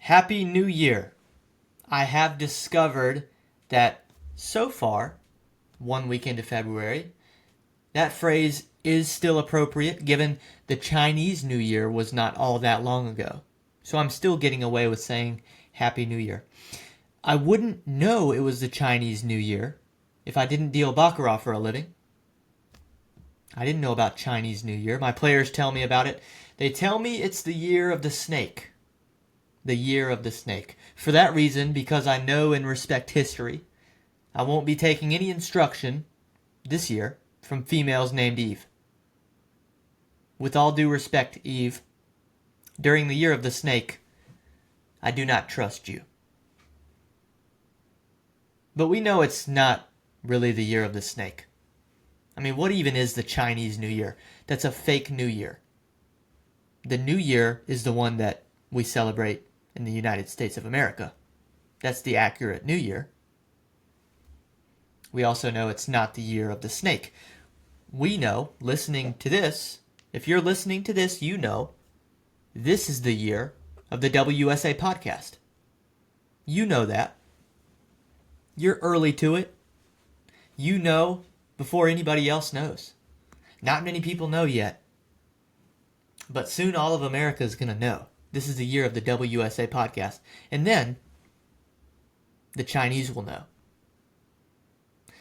Happy New Year. I have discovered that so far, one week into February, that phrase is still appropriate given the Chinese New Year was not all that long ago. So I'm still getting away with saying Happy New Year. I wouldn't know it was the Chinese New Year if I didn't deal Baccarat for a living. I didn't know about Chinese New Year. My players tell me about it. They tell me it's the year of the snake. The year of the snake. For that reason, because I know and respect history, I won't be taking any instruction this year from females named Eve. With all due respect, Eve, during the year of the snake, I do not trust you. But we know it's not really the year of the snake. I mean, what even is the Chinese New Year? That's a fake New Year. The New Year is the one that we celebrate in the United States of America. That's the accurate New Year. We also know it's not the year of the snake. We know, listening to this, if you're listening to this, you know, this is the year of the UUSA podcast. You know that. You're early to it. You know before anybody else knows. Not many people know yet. But soon all of America is going to know. This is the year of the UUSA podcast. And then the Chinese will know.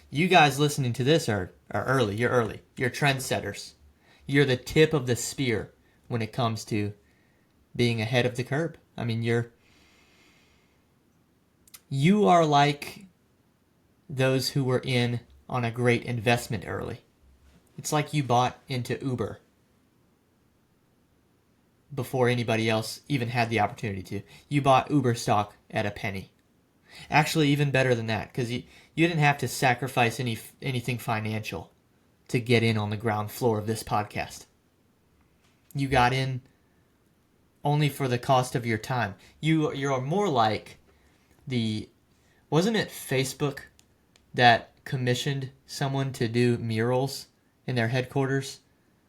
You guys listening to this are early. You're early. You're trendsetters. You're the tip of the spear when it comes to being ahead of the curve. I mean, you are like those who were in on a great investment early. It's like you bought into Uber before anybody else even had the opportunity to. You bought Uber stock at a penny. Actually, even better than that, because you didn't have to sacrifice anything financial to get in on the ground floor of this podcast. You got in only for the cost of your time. You're more like wasn't it Facebook that commissioned someone to do murals in their headquarters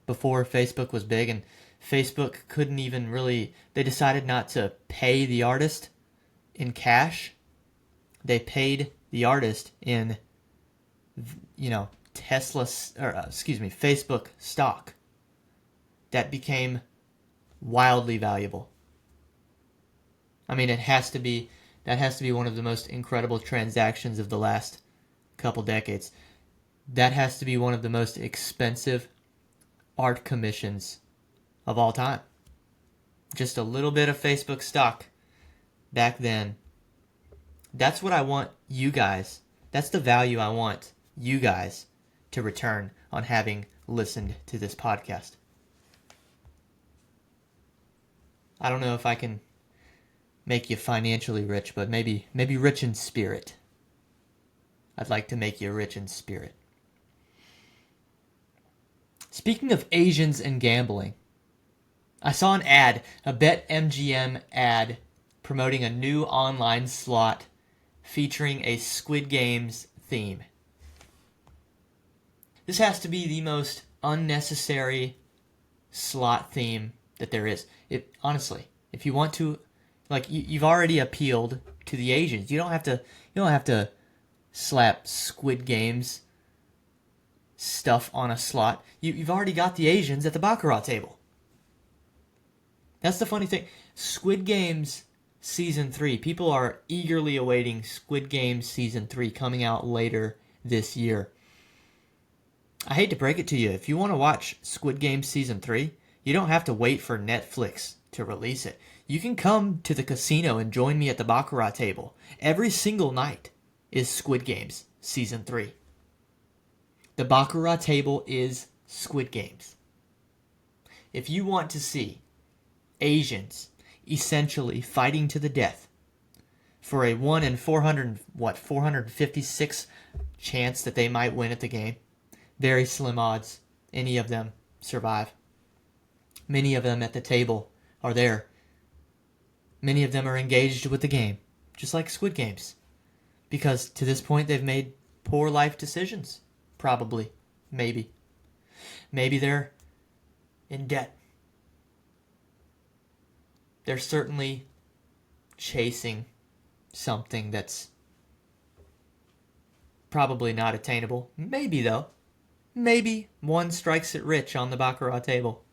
before Facebook was big, and Facebook couldn't even really, they decided not to pay the artist in cash. They paid the artist in, Facebook stock. That became wildly valuable. I mean, that has to be one of the most incredible transactions of the last couple decades. That has to be one of the most expensive art commissions of all time. Just a little bit of Facebook stock back then. That's what I want you guys, that's the value I want you guys to return on having listened to this podcast. I don't know if I can make you financially rich, but maybe rich in spirit. I'd like to make you rich in spirit. Speaking of Asians and gambling, I saw an ad, a BetMGM ad, promoting a new online slot featuring a Squid Games theme. This has to be the most unnecessary slot theme that there is. Honestly, if you want to, you've already appealed to the Asians. You don't have to slap Squid Games stuff on a slot. You've already got the Asians at the Baccarat table. That's the funny thing. Squid Games Season 3. People are eagerly awaiting Squid Games Season 3 coming out later this year. I hate to break it to you. If you want to watch Squid Games Season 3, you don't have to wait for Netflix to release it. You can come to the casino and join me at the Baccarat table. Every single night is Squid Games Season 3. The Baccarat table is Squid Games. If you want to see Asians essentially fighting to the death for a 1 in 456 chance that they might win at the game, very slim odds any of them survive. Many of them at the table are there. Many of them are engaged with the game, just like Squid Games, because to this point they've made poor life decisions. Probably. Maybe they're in debt. They're certainly chasing something that's probably not attainable. Maybe, though. Maybe one strikes it rich on the baccarat table.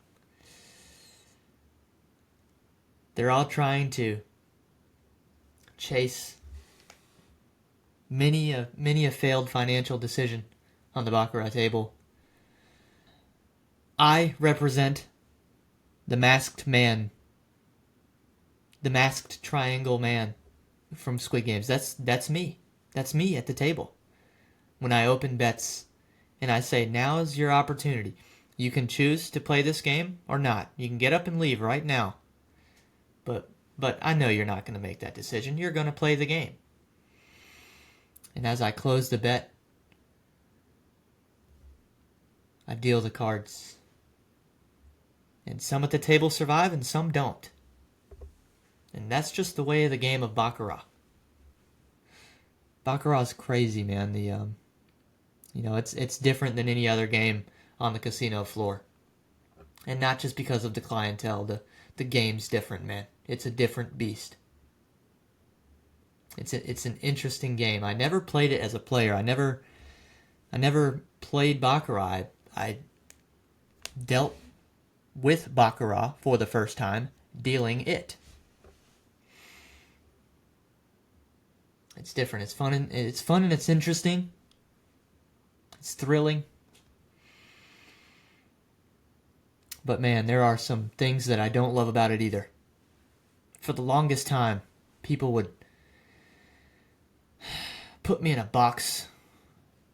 They're all trying to chase many a failed financial decision on the baccarat table. I represent the masked man, the masked triangle man from Squid Games. That's me. That's me at the table. When I open bets and I say, now is your opportunity. You can choose to play this game or not. You can get up and leave right now. But I know you're not going to make that decision. You're going to play the game. And as I close the bet, I deal the cards. And some at the table survive and some don't. And that's just the way of the game of baccarat. Baccarat's crazy, man. It's different than any other game on the casino floor. And not just because of the clientele. The game's different, man. It's a different beast. It's an interesting game. I never played it as a player. I never played baccarat. I dealt with baccarat for the first time, dealing it. It's different. It's fun and it's interesting. It's thrilling. But man, there are some things that I don't love about it either. For the longest time, people would put me in a box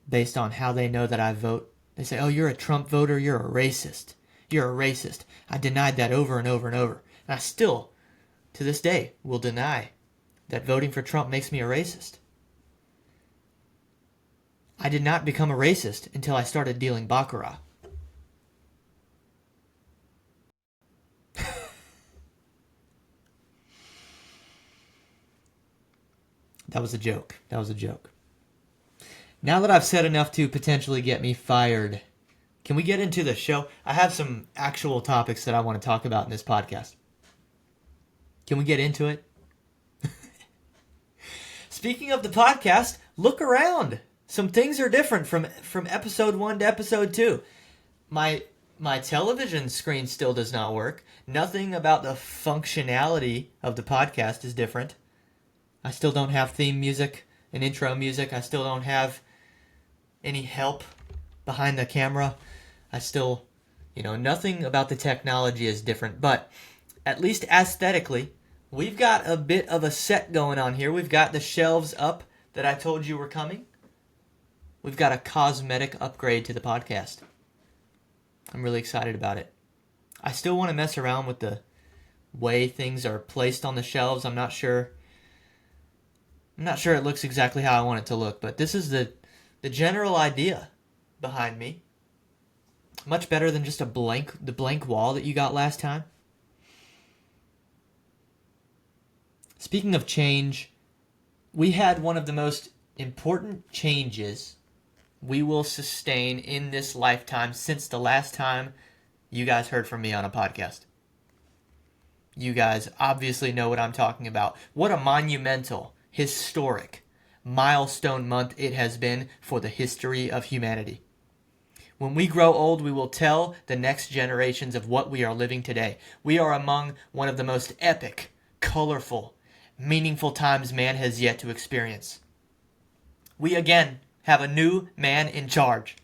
based on how they know that I vote. They say, oh, you're a Trump voter, you're a racist. You're a racist. I denied that over and over and over. And I still, to this day, will deny that voting for Trump makes me a racist. I did not become a racist until I started dealing baccarat. That was a joke. That was a joke. Now that I've said enough to potentially get me fired, can we get into the show? I have some actual topics that I want to talk about in this podcast. Can we get into it? Speaking of the podcast, look around. Some things are different from episode 1 to episode 2. My television screen still does not work. Nothing about the functionality of the podcast is different. I still don't have theme music and intro music. I still don't have any help behind the camera. I still, nothing about the technology is different. But at least aesthetically, we've got a bit of a set going on here. We've got the shelves up that I told you were coming. We've got a cosmetic upgrade to the podcast. I'm really excited about it. I still want to mess around with the way things are placed on the shelves. I'm not sure it looks exactly how I want it to look, but this is the general idea behind me. Much better than just the blank wall that you got last time. Speaking of change, we had one of the most important changes we will sustain in this lifetime since the last time you guys heard from me on a podcast. You guys obviously know what I'm talking about. What a monumental, historic, milestone month it has been for the history of humanity. When we grow old, we will tell the next generations of what we are living today. We are among one of the most epic, colorful, meaningful times man has yet to experience. We again have a new man in charge.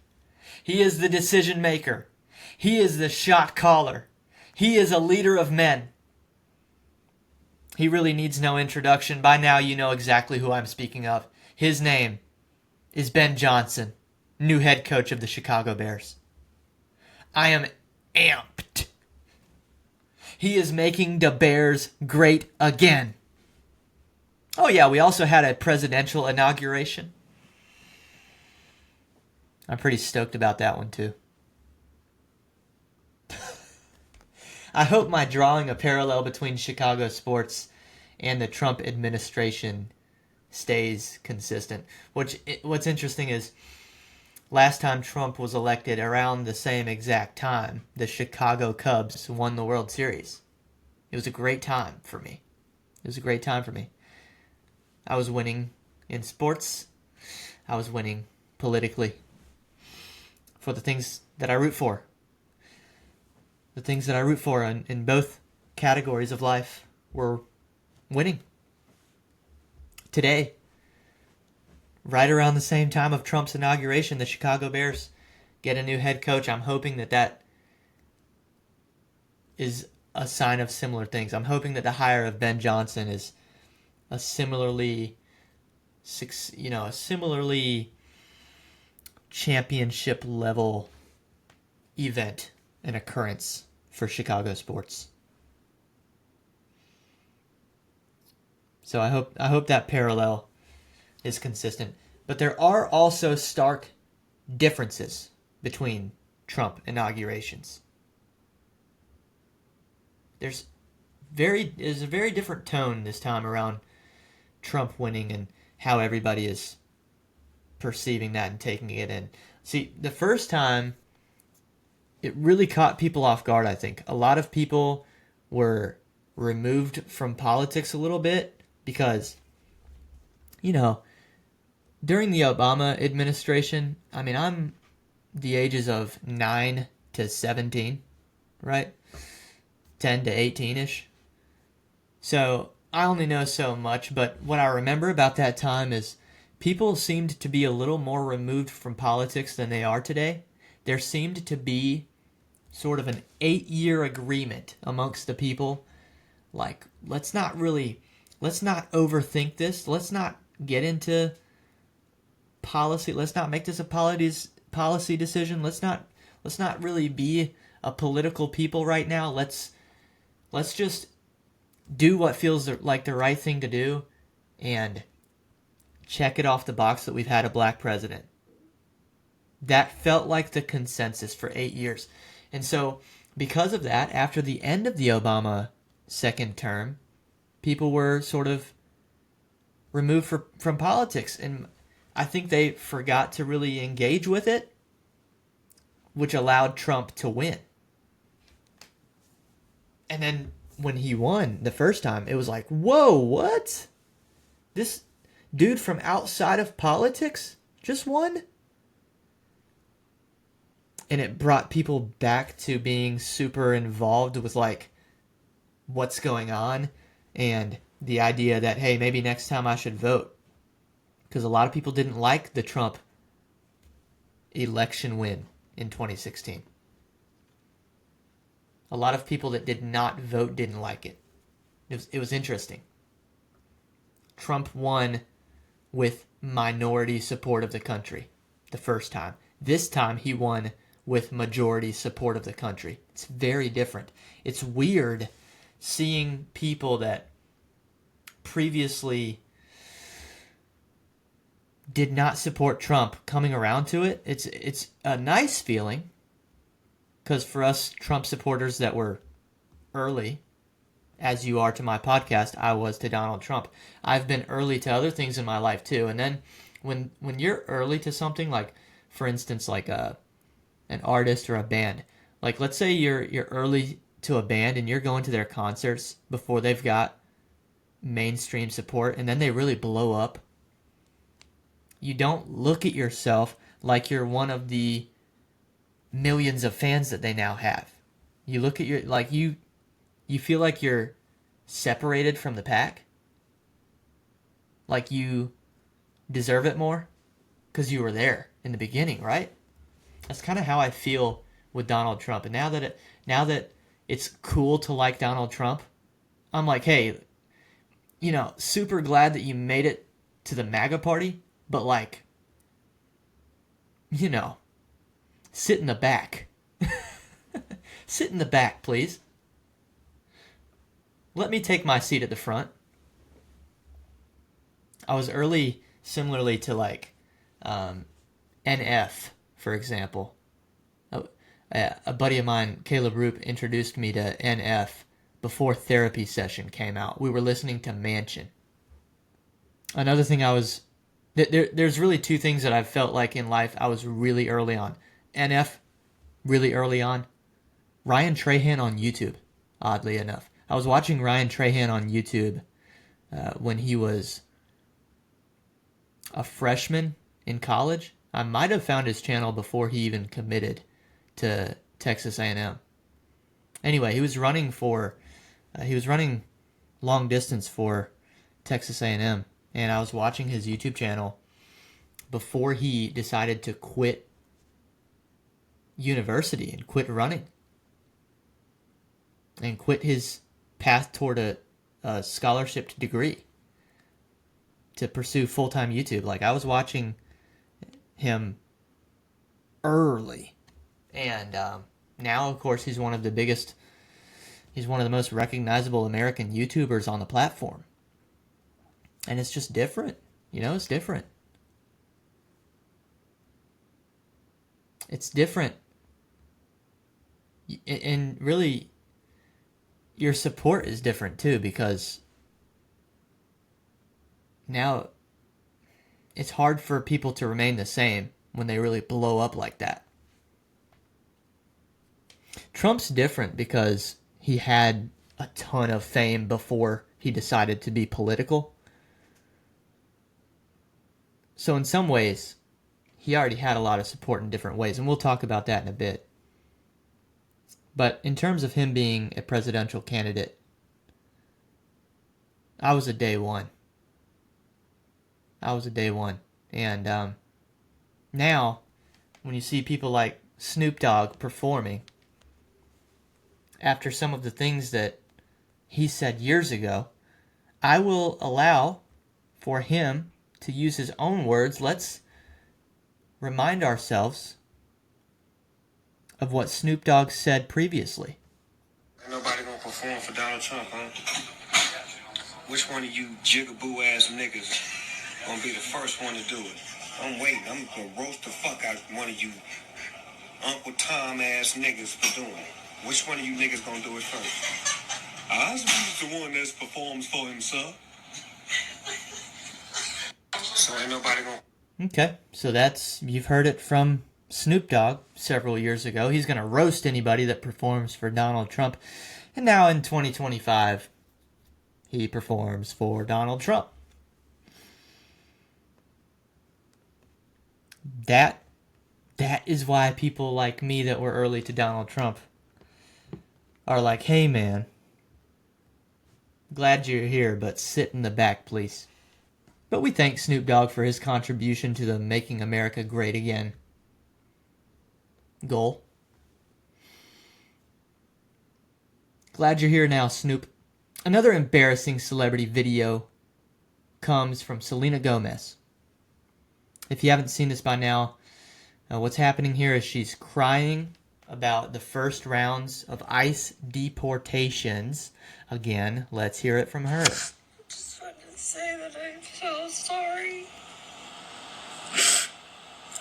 He is the decision maker. He is the shot caller. He is a leader of men. He really needs no introduction. By now you know exactly who I'm speaking of. His name is Ben Johnson, new head coach of the Chicago Bears. I am amped. He is making the Bears great again. Oh yeah, we also had a presidential inauguration. I'm pretty stoked about that one too. I hope my drawing a parallel between Chicago sports and the Trump administration stays consistent. What's interesting is last time Trump was elected around the same exact time, the Chicago Cubs won the World Series. It was a great time for me. It was a great time for me. I was winning in sports. I was winning politically for the things that I root for. The things that I root for in both categories of life were winning. Today, right around the same time of Trump's inauguration, the Chicago Bears get a new head coach. I'm hoping that is a sign of similar things. I'm hoping that the hire of Ben Johnson is a similarly championship level event and occurrence for Chicago sports. So I hope that parallel is consistent. But there are also stark differences between Trump inaugurations. There's a very different tone this time around Trump winning and how everybody is perceiving that and taking it in. See, the first time, it really caught people off guard, I think. A lot of people were removed from politics a little bit because, during the Obama administration, I'm the ages of 9 to 17, right? 10 to 18-ish. So I only know so much, but what I remember about that time is people seemed to be a little more removed from politics than they are today. There seemed to be sort of an 8-year agreement amongst the people. Like, let's not overthink this. Let's not get into policy. Let's not make this a policy decision. Let's not really be a political people right now. Let's just do what feels like the right thing to do and check it off the box that we've had a black president. That felt like the consensus for 8 years. And so because of that, after the end of the Obama second term, people were sort of removed from politics. And I think they forgot to really engage with it, which allowed Trump to win. And then when he won the first time, it was like, whoa, what? This dude from outside of politics just won? And it brought people back to being super involved with, like, what's going on and the idea that, hey, maybe next time I should vote. Because a lot of people didn't like the Trump election win in 2016. A lot of people that did not vote didn't like it. It was interesting. Trump won with minority support of the country the first time. This time he won with majority support of the country. It's very different. It's weird seeing people that previously did not support Trump coming around to it. It's a nice feeling, because for us Trump supporters that were early, as you are to my podcast, I was to Donald Trump. I've been early to other things in my life too. And then when you're early to something, like for instance, like an artist or a band, like let's say you're early to a band and you're going to their concerts before they've got mainstream support, and then they really blow up. You don't look at yourself like you're one of the millions of fans that they now have. You look at you feel like you're separated from the pack. Like you deserve it more because you were there in the beginning, right? That's kind of how I feel with Donald Trump. And now that it's cool to like Donald Trump, I'm like, hey, super glad that you made it to the MAGA party, but like, sit in the back. Sit in the back, please. Let me take my seat at the front. I was early, similarly to like NF, for example. A buddy of mine, Caleb Roop, introduced me to NF before Therapy Session came out. We were listening to Mansion. Another thing there's really two things that I've felt like in life I was really early on. NF, really early on. Ryan Trahan on YouTube, oddly enough. I was watching Ryan Trahan on YouTube when he was a freshman in college. I might have found his channel before he even committed to Texas A&M. Anyway, he was running long distance for Texas A&M, and I was watching his YouTube channel before he decided to quit university and quit running and quit his path toward a scholarship degree to pursue full-time YouTube. Like, I was watching him early, and now, of course, he's one of the most recognizable American YouTubers on the platform. And it's just different. It's different. It's different. And really, your support is different too, because now it's hard for people to remain the same when they really blow up like that. Trump's different because he had a ton of fame before he decided to be political. So in some ways, he already had a lot of support in different ways, and we'll talk about that in a bit. But in terms of him being a presidential candidate, I was a day one. And now, when you see people like Snoop Dogg performing, after some of the things that he said years ago, I will allow for him to use his own words. Let's remind ourselves of what Snoop Dogg said previously. Ain't nobody gonna perform for Donald Trump, huh? Which one of you jigaboo ass niggas gonna be the first one to do it? I'm waiting. I'm gonna roast the fuck out one of you Uncle Tom ass niggas for doing it. Which one of you niggas gonna do it first? Osby's the one that performs for himself. So ain't nobody gonna... Okay, so you've heard it from Snoop Dogg several years ago. He's going to roast anybody that performs for Donald Trump. And now in 2025, he performs for Donald Trump. That is why people like me that were early to Donald Trump are like, hey man, glad you're here, but sit in the back, please. But we thank Snoop Dogg for his contribution to the Making America Great Again goal. Glad you're here now, Snoop. Another embarrassing celebrity video comes from Selena Gomez. If you haven't seen this by now, what's happening here is she's crying about the first rounds of ICE deportations. Again, let's hear it from her. Just wanted to say that I'm so sorry.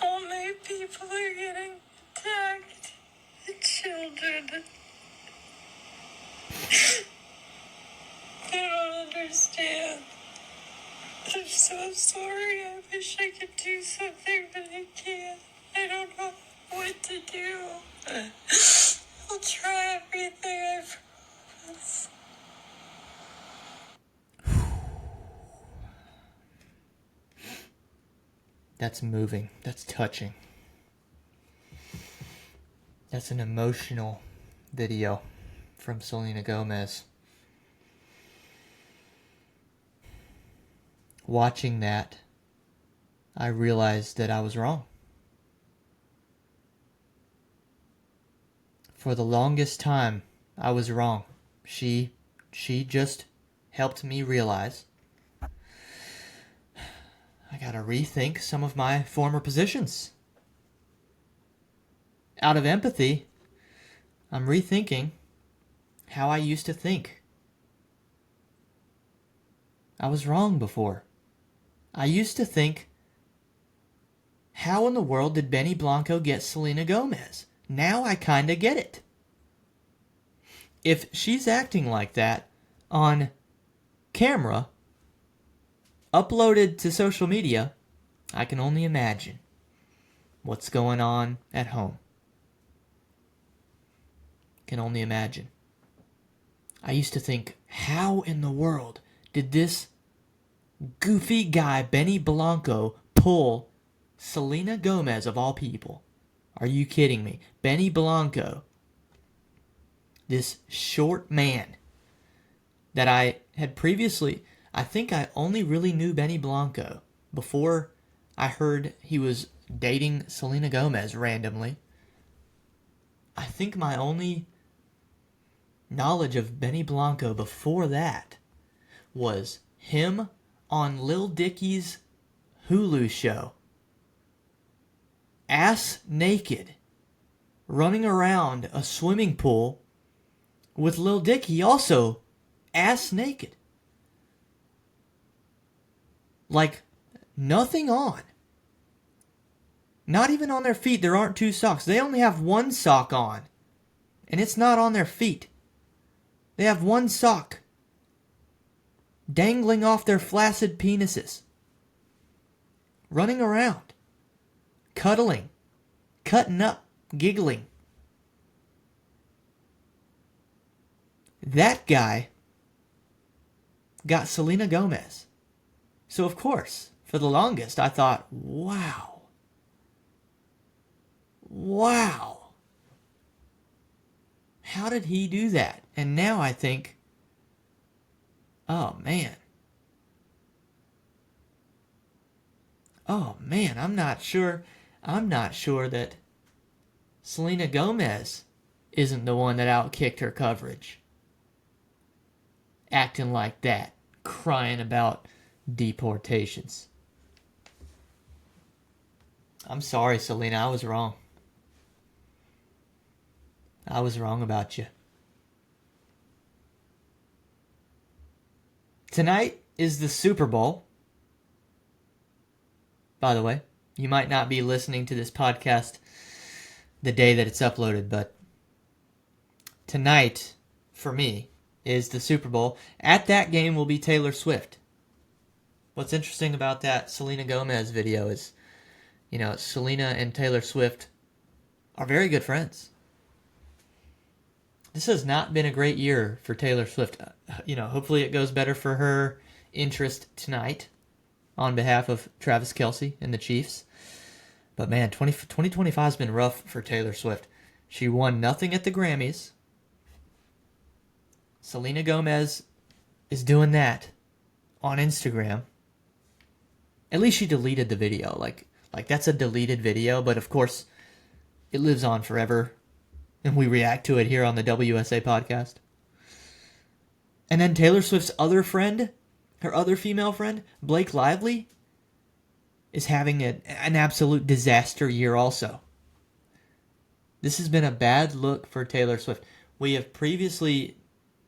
All my people are getting attacked. The children. They don't understand. I'm so sorry. I wish I could do something, but I can't. I don't know what to do. I'll try everything, I promise. That's moving. That's touching. That's an emotional video from Selena Gomez. Watching that, I realized that I was wrong. For the longest time, I was wrong. She just helped me realize I gotta rethink some of my former positions. Out of empathy, I'm rethinking how I used to think. I was wrong before. I used to think, how in the world did Benny Blanco get Selena Gomez? Now I kinda get it. If she's acting like that on camera, uploaded to social media, I can only imagine what's going on at home. Can only imagine. I used to think, how in the world did this goofy guy Benny Blanco pull Selena Gomez of all people? Are you kidding me? Benny Blanco, this short man that I had previously, I think I only really knew Benny Blanco before I heard he was dating Selena Gomez randomly. I think my only knowledge of Benny Blanco before that was him on Lil Dicky's Hulu show, ass naked, running around a swimming pool with Lil Dicky also ass naked. Like, nothing on. Not even on their feet. There aren't two socks. They only have one sock on. And it's not on their feet. They have one sock dangling off their flaccid penises. Running around. Cuddling. Cutting up. Giggling. That guy got Selena Gomez. So of course, for the longest, I thought, wow. How did he do that? And now I think, oh man, I'm not sure that Selena Gomez isn't the one that outkicked her coverage. Acting like that, crying about deportations. I'm sorry, Selena, I was wrong. I was wrong about you. Tonight is the Super Bowl. By the way, you might not be listening to this podcast the day that it's uploaded, but tonight, for me, is the Super Bowl. At that game will be Taylor Swift. What's interesting about that Selena Gomez video is, Selena and Taylor Swift are very good friends. This has not been a great year for Taylor Swift. Hopefully it goes better for her interest tonight on behalf of Travis Kelce and the Chiefs. But man, 2025 has been rough for Taylor Swift. She won nothing at the Grammys. Selena Gomez is doing that on Instagram. At least she deleted the video. Like that's a deleted video, but of course it lives on forever. And we react to it here on the WUSA podcast. And then Taylor Swift's other friend, her other female friend, Blake Lively, is having an absolute disaster year also. This has been a bad look for Taylor Swift. We have previously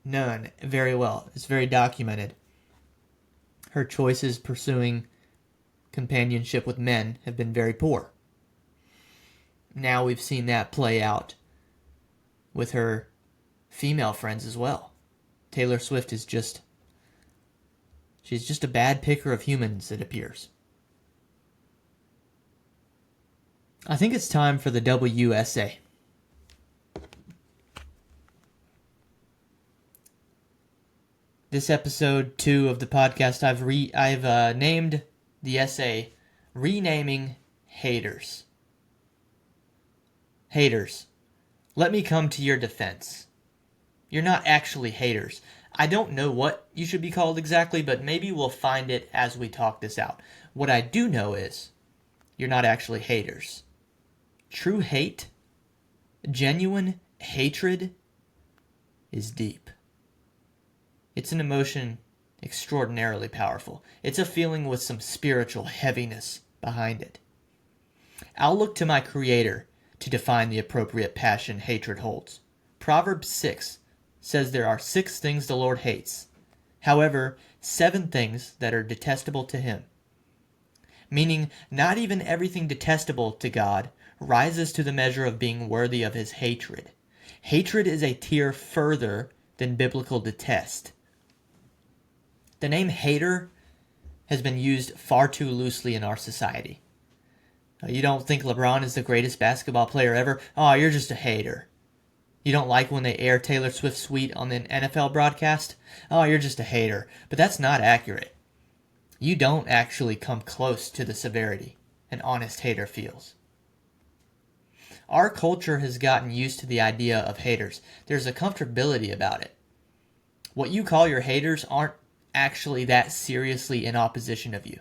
known very well, it's very documented, her choices pursuing companionship with men have been very poor. Now we've seen that play out with her female friends as well. Taylor Swift is she's just a bad picker of humans, it appears. I think it's time for the WUSA. This episode 2 of the podcast, I've named the essay Renaming Haters. Haters. Let me come to your defense. You're not actually haters. I don't know what you should be called exactly, but maybe we'll find it as we talk this out. What I do know is you're not actually haters. True hate, genuine hatred, is deep. It's an emotion extraordinarily powerful. It's a feeling with some spiritual heaviness behind it. I'll look to my Creator to define the appropriate passion hatred holds. Proverbs 6 says there are 6 things the Lord hates. However, 7 things that are detestable to him. Meaning, not even everything detestable to God rises to the measure of being worthy of his hatred. Hatred is a tier further than biblical detest. The name hater has been used far too loosely in our society. You don't think LeBron is the greatest basketball player ever? Oh, you're just a hater. You don't like when they air Taylor Swift's suite on the NFL broadcast? Oh, you're just a hater. But that's not accurate. you don't actually come close to the severity an honest hater feels. Our culture has gotten used to the idea of haters. There's a comfortability about it. What you call your haters aren't actually that seriously in opposition of you.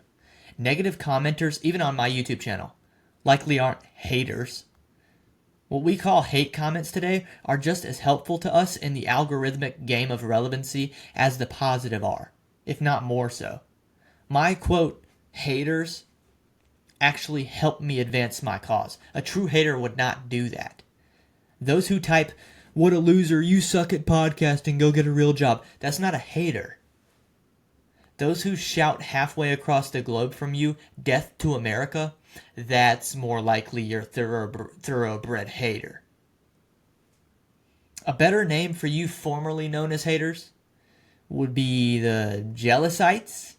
Negative commenters, even on my YouTube channel, likely aren't haters. What we call hate comments today are just as helpful to us in the algorithmic game of relevancy as the positive are, if not more so. My quote, haters, actually help me advance my cause. A true hater would not do that. Those who type, "What a loser, you suck at podcasting, go get a real job," that's not a hater. Those who shout halfway across the globe from you, "Death to America," that's more likely your thoroughbred hater. A better name for you formerly known as haters would be the Jealousites.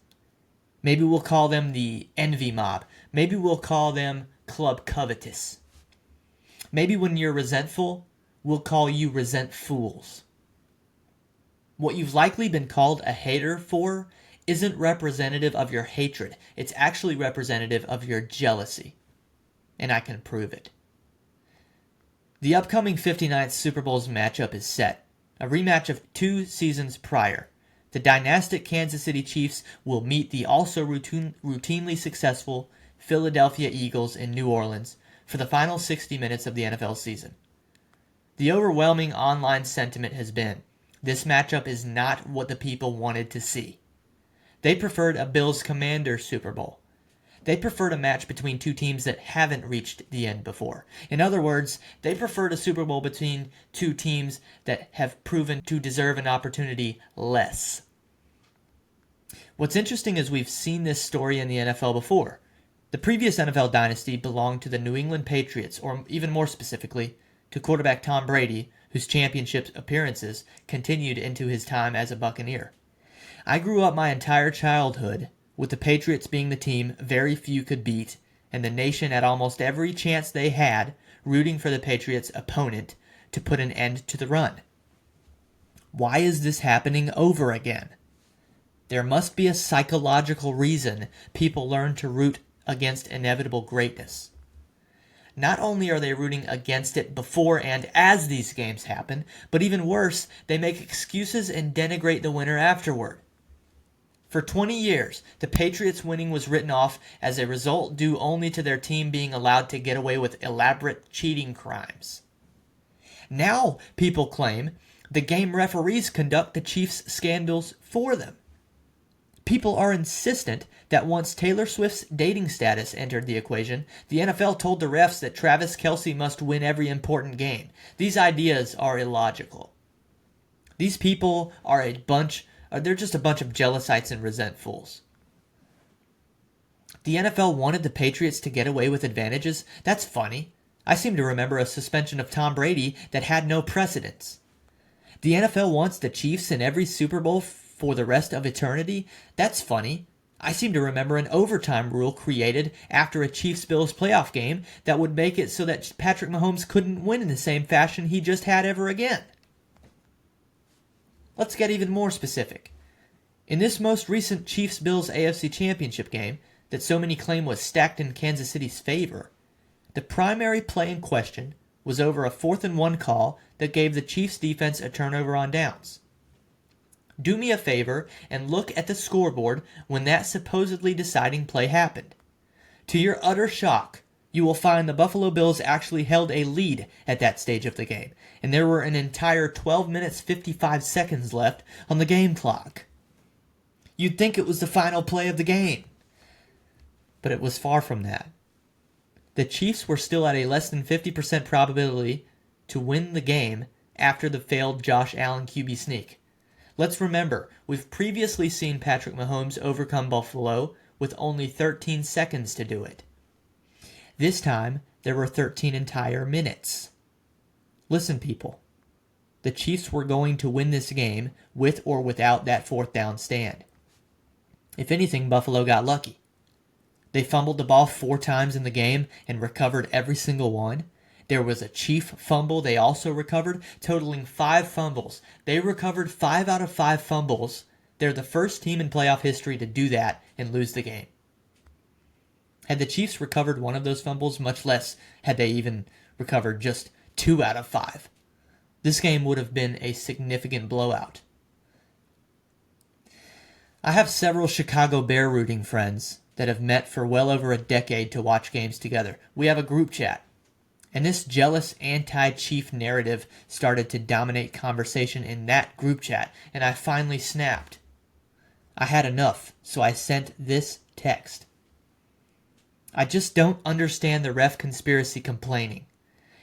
Maybe we'll call them the Envy Mob. Maybe we'll call them Club Covetous. Maybe when you're resentful, we'll call you Resentfools. What you've likely been called a hater for isn't representative of your hatred. It's actually representative of your jealousy. And I can prove it. The upcoming 59th Super Bowl's matchup is set. A rematch of 2 seasons prior. The dynastic Kansas City Chiefs will meet the also routinely successful Philadelphia Eagles in New Orleans for the final 60 minutes of the NFL season. The overwhelming online sentiment has been, this matchup is not what the people wanted to see. They preferred a Bills-Commanders Super Bowl. They preferred a match between 2 teams that haven't reached the end before. In other words, they preferred a Super Bowl between 2 teams that have proven to deserve an opportunity less. What's interesting is we've seen this story in the NFL before. The previous NFL dynasty belonged to the New England Patriots, or even more specifically, to quarterback Tom Brady, whose championship appearances continued into his time as a Buccaneer. I grew up my entire childhood with the Patriots being the team very few could beat, and the nation at almost every chance they had rooting for the Patriots' opponent to put an end to the run. Why is this happening over again? There must be a psychological reason people learn to root against inevitable greatness. Not only are they rooting against it before and as these games happen, but even worse, they make excuses and denigrate the winner afterward. For 20 years, the Patriots winning was written off as a result due only to their team being allowed to get away with elaborate cheating crimes. Now, people claim the game referees conduct the Chiefs' scandals for them. People are insistent that once Taylor Swift's dating status entered the equation, the NFL told the refs that Travis Kelce must win every important game. These ideas are illogical. These people are they're just a bunch of jealousites and resentfuls. The NFL wanted the Patriots to get away with advantages? That's funny. I seem to remember a suspension of Tom Brady that had no precedence. The NFL wants the Chiefs in every Super Bowl for the rest of eternity? That's funny. I seem to remember an overtime rule created after a Chiefs-Bills playoff game that would make it so that Patrick Mahomes couldn't win in the same fashion he just had ever again. Let's get even more specific. In this most recent Chiefs-Bills AFC Championship game that so many claim was stacked in Kansas City's favor, the primary play in question was over a 4th and 1 call that gave the Chiefs defense a turnover on downs. Do me a favor and look at the scoreboard when that supposedly deciding play happened. To your utter shock, you will find the Buffalo Bills actually held a lead at that stage of the game, and there were an entire 12 minutes 55 seconds left on the game clock. You'd think it was the final play of the game, but it was far from that. The Chiefs were still at a less than 50% probability to win the game after the failed Josh Allen QB sneak. Let's remember, we've previously seen Patrick Mahomes overcome Buffalo with only 13 seconds to do it. This time, there were 13 entire minutes. Listen, people. The Chiefs were going to win this game with or without that 4th down stand. If anything, Buffalo got lucky. They fumbled the ball 4 times in the game and recovered every single one. There was a Chief fumble they also recovered, totaling 5 fumbles. They recovered 5 out of 5 fumbles They're the first team in playoff history to do that and lose the game. Had the Chiefs recovered one of those fumbles, much less had they even recovered just 2 out of 5, this game would have been a significant blowout. I have several Chicago Bear rooting friends that have met for well over a decade to watch games together. We have a group chat. And this jealous anti-Chief narrative started to dominate conversation in that group chat, and I finally snapped. I had enough, so I sent this text. I just don't understand the ref conspiracy complaining.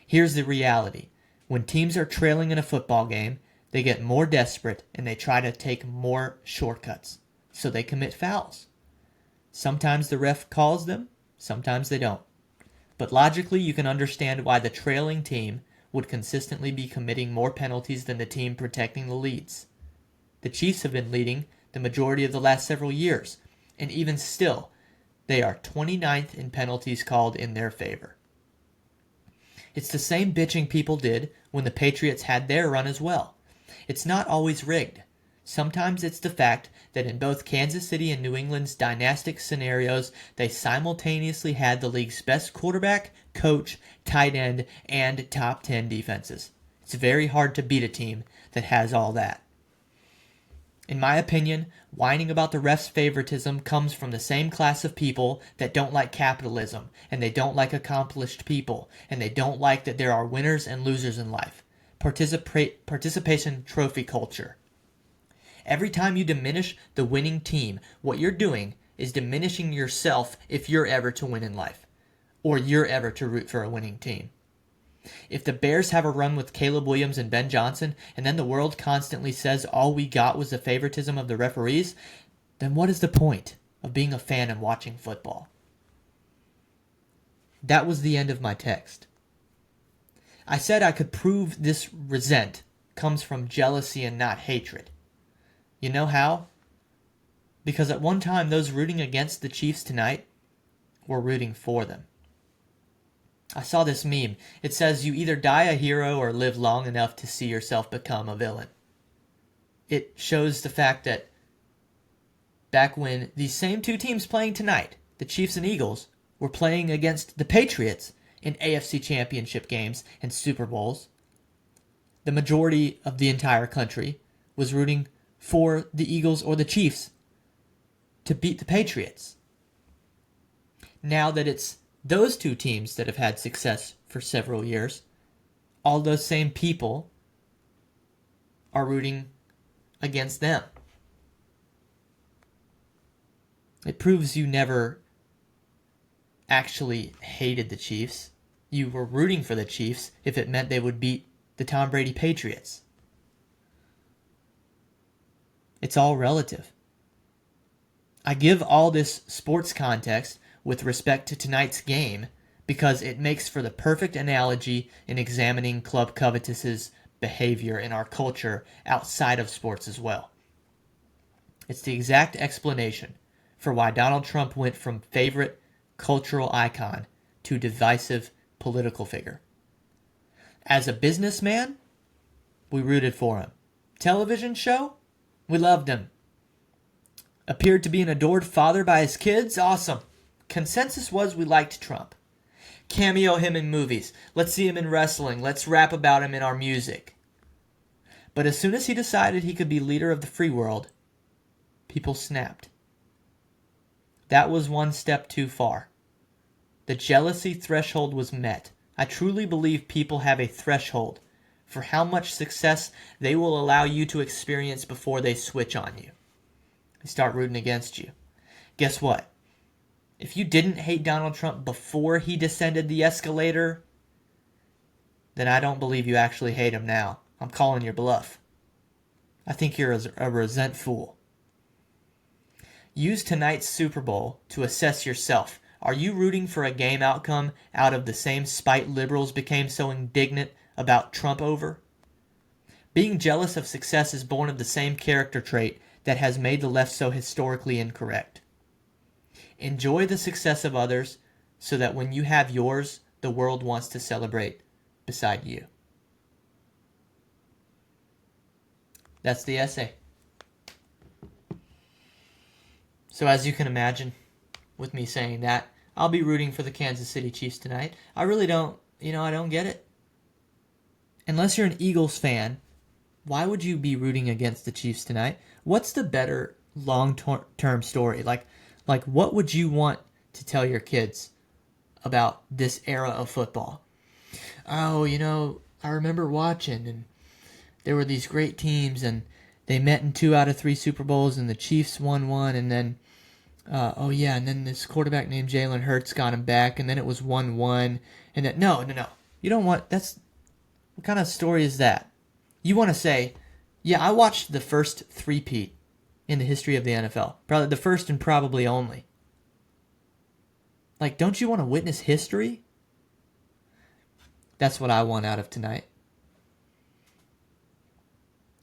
Here's the reality. When teams are trailing in a football game, they get more desperate and they try to take more shortcuts, so they commit fouls. Sometimes the ref calls them, sometimes they don't. But logically, you can understand why the trailing team would consistently be committing more penalties than the team protecting the leads. The Chiefs have been leading the majority of the last several years, and even still, they are 29th in penalties called in their favor. It's the same bitching people did when the Patriots had their run as well. It's not always rigged. Sometimes it's the fact that in both Kansas City and New England's dynastic scenarios, they simultaneously had the league's best quarterback, coach, tight end, and top 10 defenses. It's very hard to beat a team that has all that. In my opinion, whining about the ref's favoritism comes from the same class of people that don't like capitalism, and they don't like accomplished people, and they don't like that there are winners and losers in life. Participation trophy culture. Every time you diminish the winning team, what you're doing is diminishing yourself if you're ever to win in life, or you're ever to root for a winning team. If the Bears have a run with Caleb Williams and Ben Johnson, and then the world constantly says all we got was the favoritism of the referees, then what is the point of being a fan and watching football? That was the end of my text. I said I could prove this resent comes from jealousy and not hatred. You know how? Because at one time, those rooting against the Chiefs tonight were rooting for them. I saw this meme. It says, you either die a hero or live long enough to see yourself become a villain. It shows the fact that back when these same two teams playing tonight, the Chiefs and Eagles, were playing against the Patriots in AFC Championship games and Super Bowls, the majority of the entire country was rooting for the Eagles or the Chiefs to beat the Patriots. Now that it's those two teams that have had success for several years, all those same people are rooting against them. It proves you never actually hated the Chiefs. You were rooting for the Chiefs if it meant they would beat the Tom Brady Patriots. It's all relative. I give all this sports context with respect to tonight's game because it makes for the perfect analogy in examining club covetousness behavior in our culture outside of sports as well. It's the exact explanation for why Donald Trump went from favorite cultural icon to divisive political figure. As a businessman, we rooted for him. Television show, we loved him. Appeared to be an adored father by his kids, awesome. Consensus was we liked Trump. Cameo him in movies. Let's see him in wrestling. Let's rap about him in our music. But as soon as he decided he could be leader of the free world, people snapped. That was one step too far. The jealousy threshold was met. I truly believe people have a threshold for how much success they will allow you to experience before they switch on you. They start rooting against you. Guess what? If you didn't hate Donald Trump before he descended the escalator, then I don't believe you actually hate him now. I'm calling your bluff. I think you're a resent fool. Use tonight's Super Bowl to assess yourself. Are you rooting for a game outcome out of the same spite liberals became so indignant about Trump over? Being jealous of success is born of the same character trait that has made the left so historically incorrect. Enjoy the success of others so that when you have yours, the world wants to celebrate beside you. That's the essay. So as you can imagine, with me saying that, I'll be rooting for the Kansas City Chiefs tonight. I really don't, I don't get it. Unless you're an Eagles fan, why would you be rooting against the Chiefs tonight? What's the better long-term story? Like what would you want to tell your kids about this era of football? Oh, I remember watching, and there were these great teams, and they met in 2 out of 3 Super Bowls, and the Chiefs won one, and then, and then this quarterback named Jalen Hurts got him back, and then it was 1-1, and then, no. You don't want, what kind of story is that? You want to say, yeah, I watched the first three-peat in the history of the NFL. Probably the first and probably only. Like, don't you want to witness history? That's what I want out of tonight.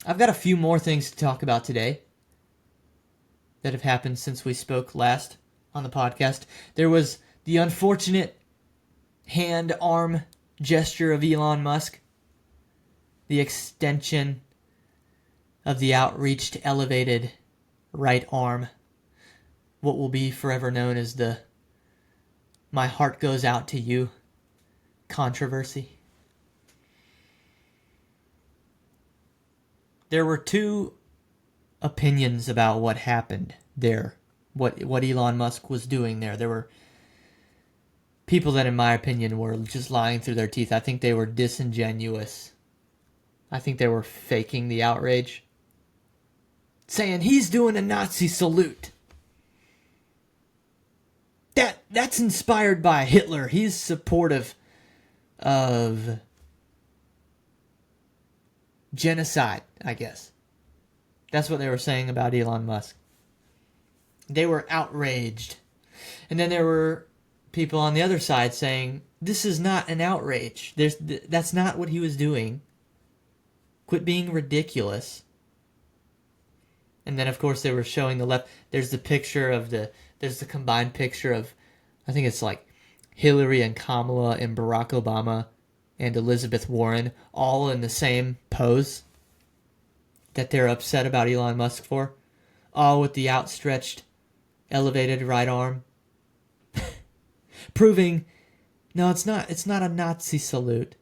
I've got a few more things to talk about today that have happened since we spoke last on the podcast. There was the unfortunate hand-arm gesture of Elon Musk, the extension of the outreached, elevated right arm, what will be forever known as the "my heart goes out to you" controversy. There were 2 opinions about what happened there, what Elon Musk was doing there. There were people that, in my opinion, were just lying through their teeth. I think they were disingenuous. I think they were faking the outrage, saying he's doing a Nazi salute. That's inspired by Hitler. He's supportive of genocide, I guess. That's what they were saying about Elon Musk. They were outraged. And then there were people on the other side saying, this is not an outrage. That's not what he was doing. Quit being ridiculous. And then, of course, they were showing the left. There's the combined picture of, I think it's like Hillary and Kamala and Barack Obama and Elizabeth Warren all in the same pose that they're upset about Elon Musk for. All with the outstretched, elevated right arm. Proving, no, it's not a Nazi salute.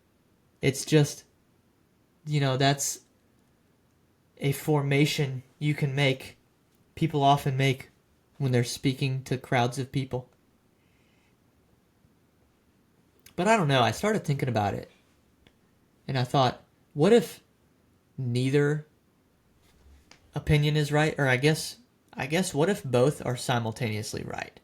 It's just, that's a formation you can make. People often make when they're speaking to crowds of people. But I don't know, I started thinking about it. And I thought, what if neither opinion is right? Or I guess what if both are simultaneously right?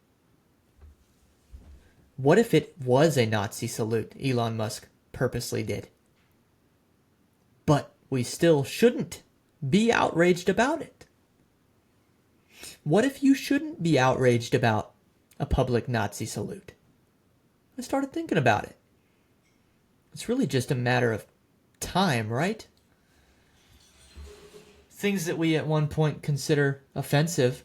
What if it was a Nazi salute Elon Musk purposely did? But we still shouldn't be outraged about it. What if you shouldn't be outraged about a public Nazi salute? I started thinking about it. It's really just a matter of time, right? Things that we at one point consider offensive,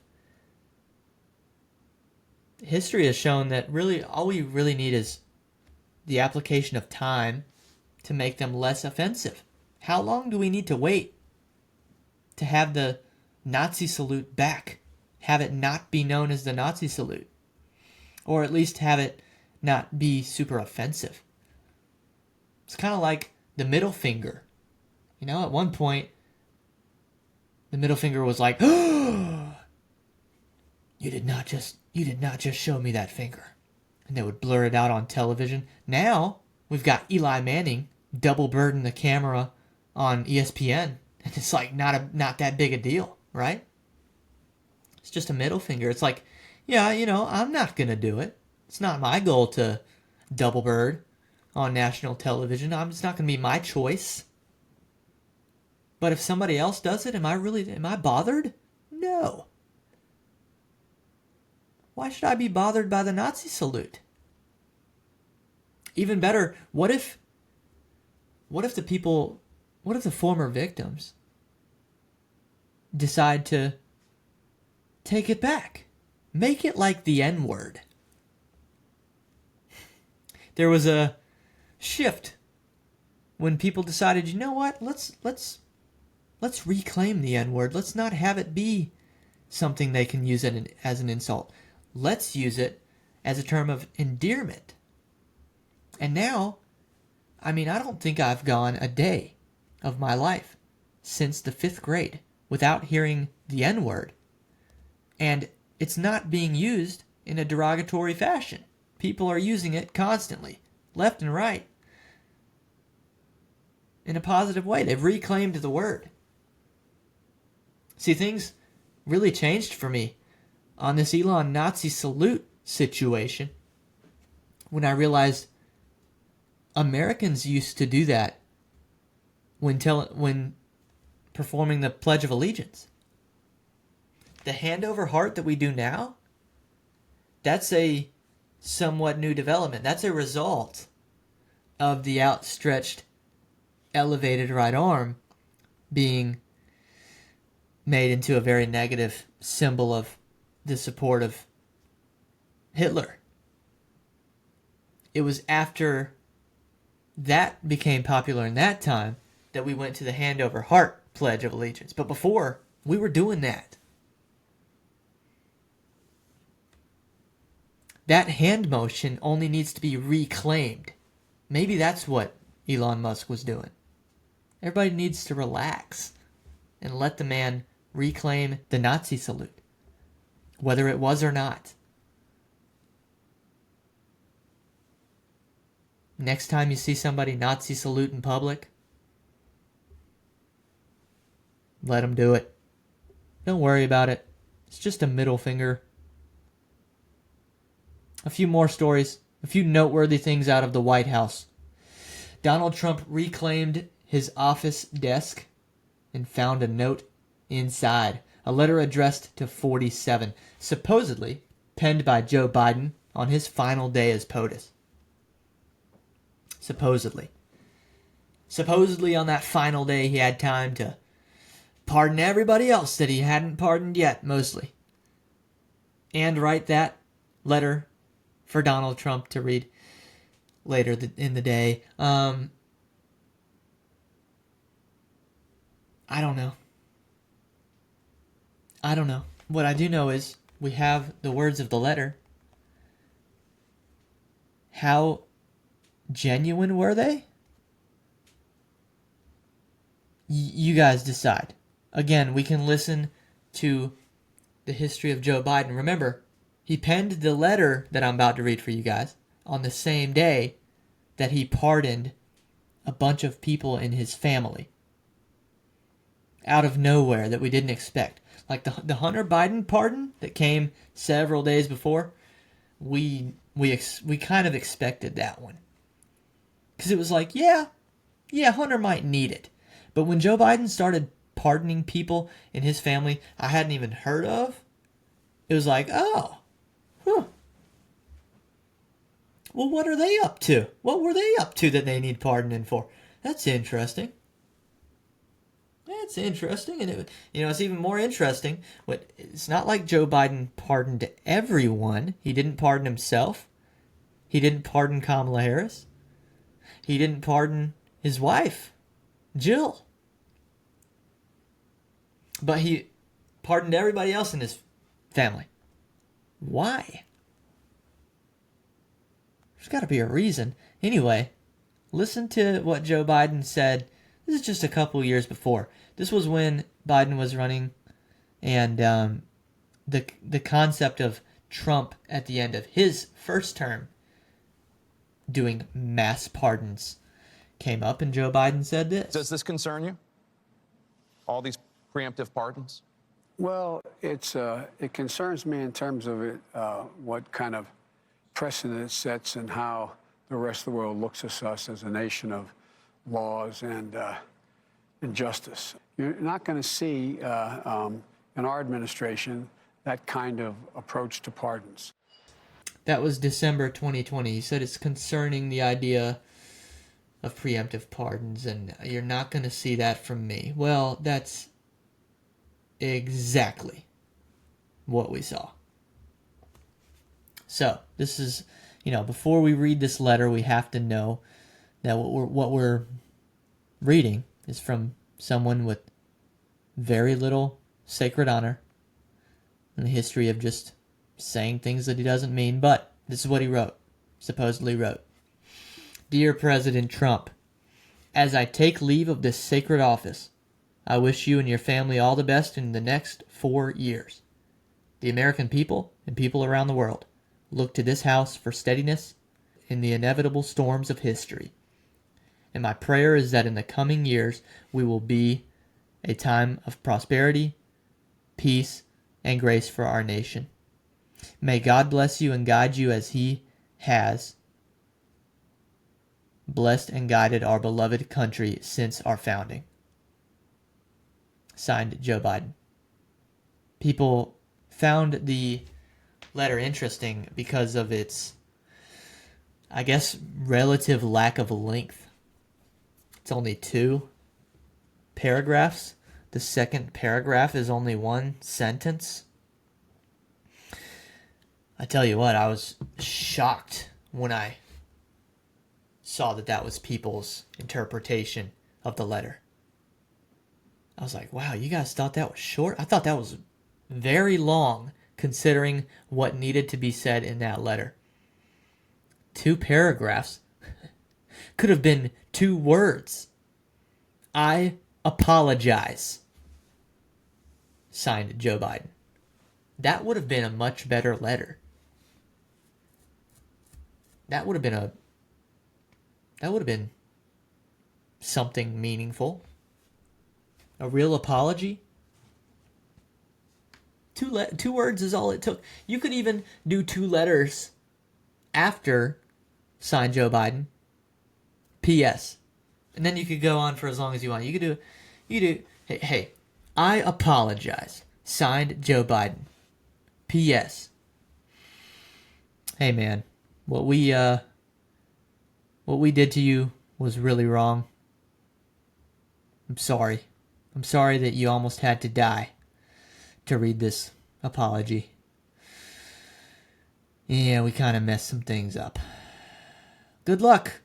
history has shown that really all we really need is the application of time to make them less offensive. How long do we need to wait to have the Nazi salute back? Have it not be known as the Nazi salute? Or at least have it not be super offensive. It's kind of like the middle finger. At one point, the middle finger was like, "Oh, you did not just show me that finger." And they would blur it out on television. Now, we've got Eli Manning double birding the camera on ESPN. And it's like not that big a deal, right? It's just a middle finger. It's like, yeah, I'm not going to do it. It's not my goal to double bird on national television. It's not going to be my choice. But if somebody else does it, am I bothered? No. Why should I be bothered by the Nazi salute? Even better, what if the former victims decide to take it back? Make it like the N-word. There was a shift when people decided, you know what? Let's reclaim the N-word. Let's not have it be something they can use it as an insult. Let's use it as a term of endearment. And now, I mean, I don't think I've gone a day of my life since the 5th grade without hearing the N-word. And it's not being used in a derogatory fashion. People are using it constantly, left and right, in a positive way. They've reclaimed the word. See, things really changed for me on this Elon Nazi salute situation when I realized Americans used to do that when performing the Pledge of Allegiance. The hand over heart that we do now, that's a somewhat new development. That's a result of the outstretched, elevated right arm being made into a very negative symbol of the support of Hitler. It was after that became popular in that time that we went to the hand over heart Pledge of Allegiance. But before, we were doing that. That hand motion only needs to be reclaimed. Maybe that's what Elon Musk was doing. Everybody needs to relax and let the man reclaim the Nazi salute, whether it was or not. Next time you see somebody Nazi salute in public, let them do it. Don't worry about it. It's just a middle finger. A few more stories, a few noteworthy things out of the White House. Donald Trump reclaimed his office desk and found a note inside. A letter addressed to 47, supposedly penned by Joe Biden on his final day as POTUS. Supposedly. Supposedly on that final day he had time to pardon everybody else that he hadn't pardoned yet, mostly. And write that letter for Donald Trump to read later in the day. I don't know. What I do know is we have the words of the letter. How genuine were they? You guys decide. Again, we can listen to the history of Joe Biden. Remember, he penned the letter that I'm about to read for you guys on the same day that he pardoned a bunch of people in his family. Out of nowhere that we didn't expect. Like the Hunter Biden pardon that came several days before, we kind of expected that one. Because it was like, yeah, Hunter might need it. But when Joe Biden started pardoning people in his family I hadn't even heard of, it was like, oh, well, what are they up to? What were they up to that they need pardoning for? That's interesting. That's interesting. And it's even more interesting. It's not like Joe Biden pardoned everyone. He didn't pardon himself. He didn't pardon Kamala Harris. He didn't pardon his wife, Jill. But he pardoned everybody else in his family. Why? There's got to be a reason. Anyway, listen to what Joe Biden said. This is just a couple years before. This was when Biden was running, and the concept of Trump at the end of his first term doing mass pardons came up, and Joe Biden said this. Does this concern you? All these preemptive pardons? Well, it concerns me in terms of what kind of precedent it sets and how the rest of the world looks at us as a nation of laws and justice. You're not going to see in our administration that kind of approach to pardons. That was December 2020. He said it's concerning the idea of preemptive pardons, and you're not going to see that from me. Well, that's exactly what we saw. So, this is, before we read this letter, we have to know that what we're reading is from someone with very little sacred honor, in the history of just saying things that he doesn't mean, but this is what he supposedly wrote. Dear President Trump, as I take leave of this sacred office, I wish you and your family all the best in the next 4 years. The American people and people around the world look to this house for steadiness in the inevitable storms of history. And my prayer is that in the coming years we will be a time of prosperity, peace, and grace for our nation. May God bless you and guide you as He has blessed and guided our beloved country since our founding. Signed, Joe Biden. People found the letter interesting because of its, I guess, relative lack of length. It's only 2 paragraphs. The second paragraph is only 1 sentence. I tell you what, I was shocked when I saw that was people's interpretation of the letter. I was like, wow, you guys thought that was short? I thought that was very long, considering what needed to be said in that letter. 2 paragraphs. Could have been 2 words. I apologize. Signed, Joe Biden. That would have been a much better letter. That would have been something meaningful. A real apology. 2 words is all it took. You could even do 2 letters after signed Joe Biden. P.S. And then you could go on for as long as you want. You could do hey, I apologize. Signed Joe Biden. P.S. Hey man, what we did to you was really wrong. I'm sorry. I'm sorry that you almost had to die to read this apology. Yeah, we kind of messed some things up. Good luck.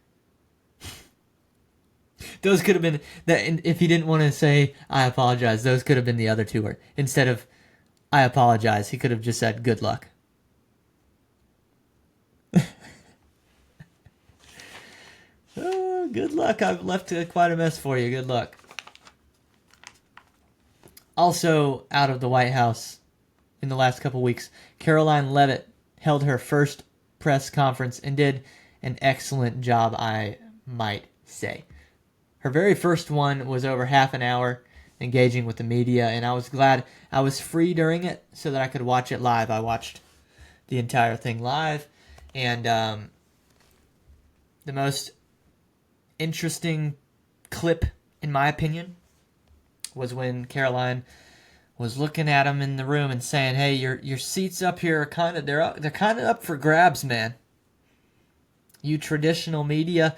Those could have been that. If he didn't want to say I apologize, those could have been the other 2 words. Instead of I apologize, he could have just said good luck. Oh, good luck. I've left quite a mess for you. Good luck. Also, out of the White House in the last couple weeks, Caroline Leavitt held her first press conference and did an excellent job, I might say. Her very first one was over half an hour engaging with the media, and I was glad I was free during it so that I could watch it live. I watched the entire thing live, and the most interesting clip, in my opinion, was when Caroline was looking at him in the room and saying, "Hey, your seats up here are they're kind of up for grabs, man. You traditional media,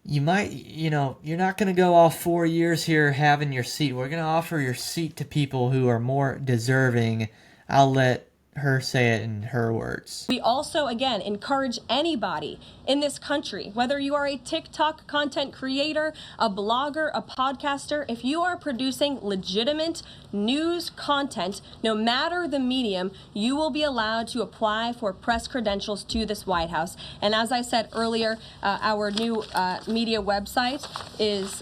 you might, you're not going to go all 4 years here having your seat. We're going to offer your seat to people who are more deserving." I'll let her say it in her words. We also, again, encourage anybody in this country, whether you are a TikTok content creator, a blogger, a podcaster, if you are producing legitimate news content, no matter the medium, you will be allowed to apply for press credentials to this White House. And as I said earlier, our new media website is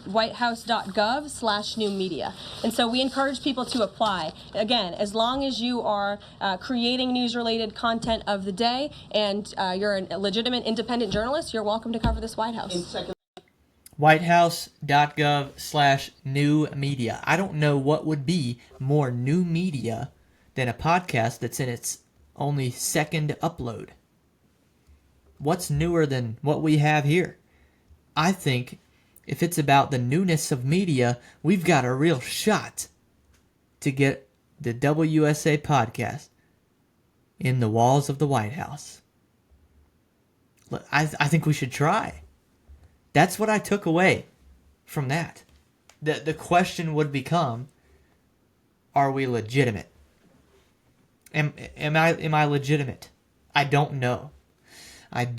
whitehouse.gov/new media. And so we encourage people to apply. Again, as long as you are creating news-related content of the day and you're a legitimate independent journalist, you're welcome to cover this White House. Whitehouse.gov/new media. I don't know what would be more new media than a podcast that's in its only second upload. What's newer than what we have here? I think if it's about the newness of media, we've got a real shot to get the UUSA podcast in the walls of the White House. I think we should try. That's what I took away from that. The question would become, are we legitimate? Am I legitimate? I don't know. I've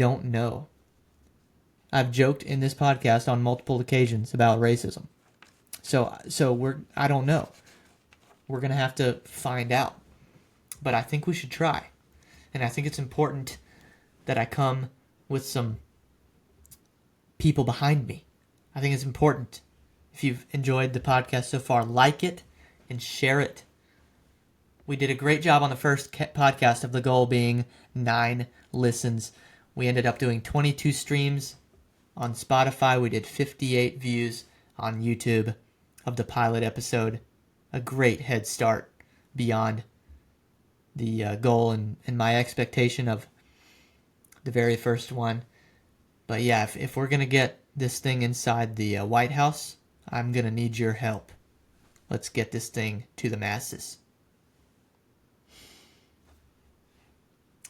joked in this podcast on multiple occasions about racism. So I don't know. We're going to have to find out. But I think we should try. And I think it's important that I come with some people behind me. I think it's important. If you've enjoyed the podcast so far, like it and share it. We did a great job on the first podcast of the goal being 9 listens. We ended up doing 22 streams on Spotify. We did 58 views on YouTube of the pilot episode. A great head start beyond the goal and my expectation of the very first one. But yeah, if we're going to get this thing inside the White House, I'm going to need your help. Let's get this thing to the masses.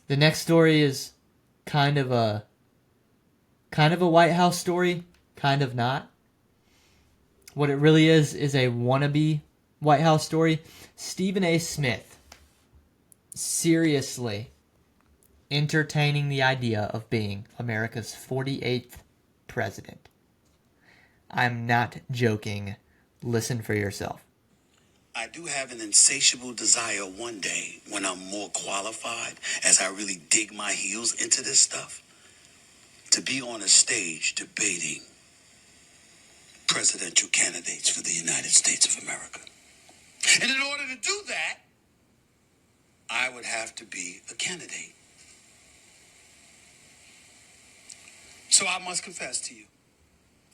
The next story is kind of a White House story, kind of not. What it really is a wannabe White House story. Stephen A. Smith seriously entertaining the idea of being America's 48th president. I'm not joking. Listen for yourself. I do have an insatiable desire one day, when I'm more qualified, as I really dig my heels into this stuff, to be on a stage debating presidential candidates for the United States of America. And in order to do that, I would have to be a candidate. So I must confess to you,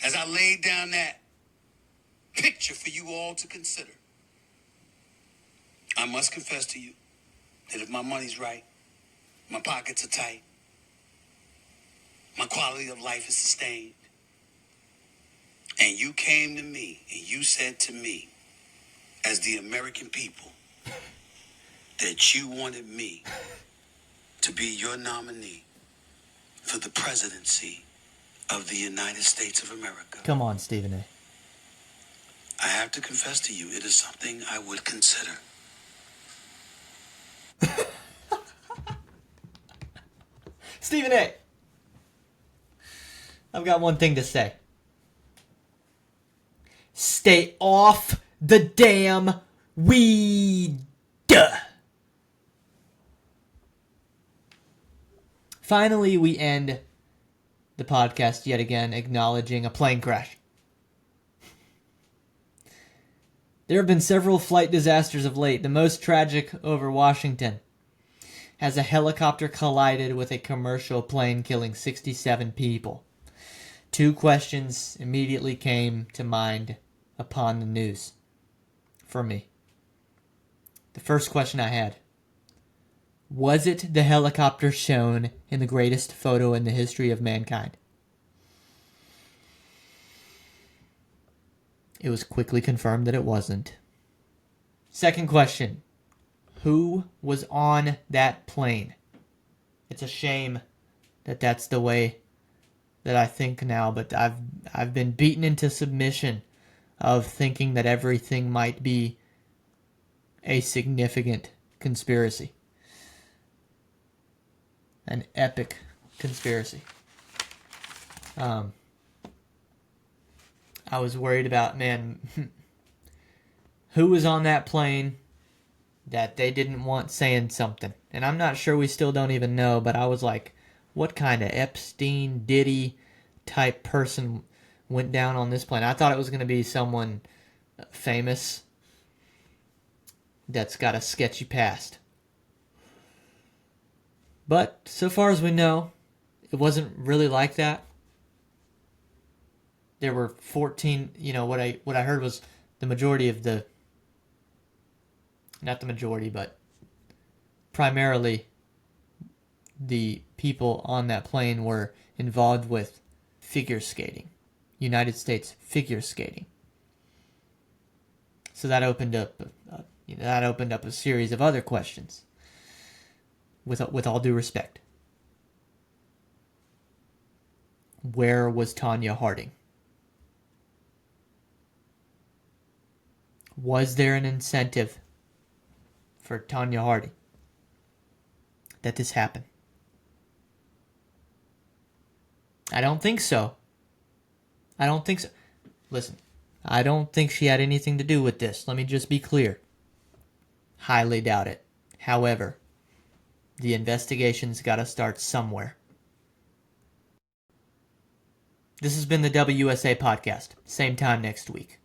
as I laid down that picture for you all to consider, I must confess to you that if my money's right, my pockets are tight, my quality of life is sustained, and you came to me and you said to me, as the American people, that you wanted me to be your nominee for the presidency of the United States of America. Come on, Stephen A. I have to confess to you, it is something I would consider. Stephen A. I've got one thing to say. Stay off the damn weed. Finally, we end the podcast yet again acknowledging a plane crash. There have been several flight disasters of late, the most tragic over Washington, as a helicopter collided with a commercial plane, killing 67 people. 2 questions immediately came to mind upon the news for me. The first question I had: was it the helicopter shown in the greatest photo in the history of mankind? It was quickly confirmed that it wasn't. Second question: who was on that plane? It's a shame that that's the way that I think now, but I've been beaten into submission of thinking that everything might be a significant conspiracy. An epic conspiracy. I was worried about, who was on that plane that they didn't want saying something. And I'm not sure, we still don't even know, but I was like, what kind of Epstein, Diddy type person went down on this plane? I thought it was going to be someone famous that's got a sketchy past. But so far as we know, it wasn't really like that. There were 14, what I heard was the majority of the, not the majority, but primarily the people on that plane were involved with figure skating, United States figure skating. So that opened up a series of other questions. With all due respect, where was Tanya Harding? Was there an incentive for Tanya Harding that this happened? I don't think so. Listen, I don't think she had anything to do with this. Let me just be clear. Highly doubt it. However, the investigation's got to start somewhere. This has been the WUSA podcast. Same time next week.